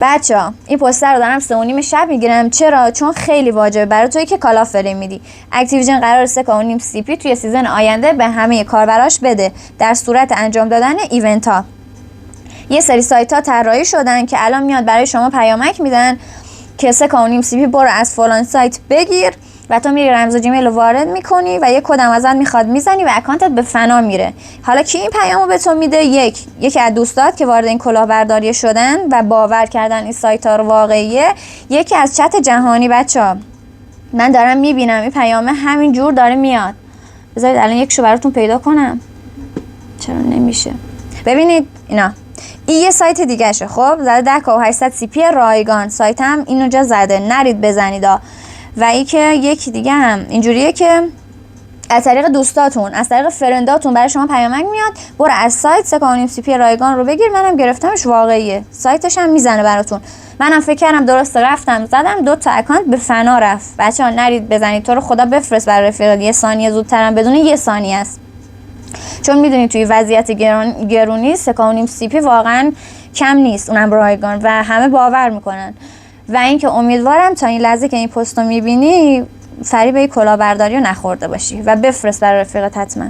بچه‌ها این پوستر رو دارم 3:30 شب میگیرم. چرا؟ چون خیلی واجبه برای تویی که کالا فریم میدی. اکتیویژن قرار 3.5 CP توی سیزن آینده به همه کاربراش بده در صورت انجام دادن ایونت ها. یه سری سایت ها طراحی شدن که الان میاد برای شما پیامک میدن که 3.5 CP برو از فلان سایت بگیر و تو میری رمز جیمیل رو وارد میکنی و یه کدم ازت میخواد میزنی و اکانتت به فنا میره. حالا کی این پیامو به تو میده؟ یکی از دوستات که وارد این کلاهبرداری شدن و باور کردن این سایت ها رو واقعیه، یکی از چت جهانی. بچه‌ها من دارم میبینم این پیامه همین جور داره میاد. بذارید الان یکشو براتون پیدا کنم. چرا نمیشه؟ ببینید اینا، این یه سایت دیگه شه. خب زده 10,800 CP رایگان. سایت هم اینو جا زده، نرید بزنید. و این که یکی دیگه هم اینجوریه که از طریق دوستاتون، از طریق فرنداتون برای شما پیامک میاد برو از سایت 3.5 CP رایگان رو بگیر. منم گرفتمش، واقعیه، سایتش هم میزنه براتون. منم فکر کردم درسته، رفتم زدم 2 تا اکانت به فنا رفت. بچه‌ها نرید بزنید، تو رو خدا بفرست برای رفیقات. 1 ثانیه زودترم بدون 1 ثانیه است، چون میدونید توی وضعیت گرونی 3.5 CP واقعا کم نیست، اونم رایگان، و همه باور میکنن. و اینکه امیدوارم تا این لحظه که این پست رو میبینی فریب کلاهبرداری رو نخورده باشی و بفرست برای رفیقت حتما.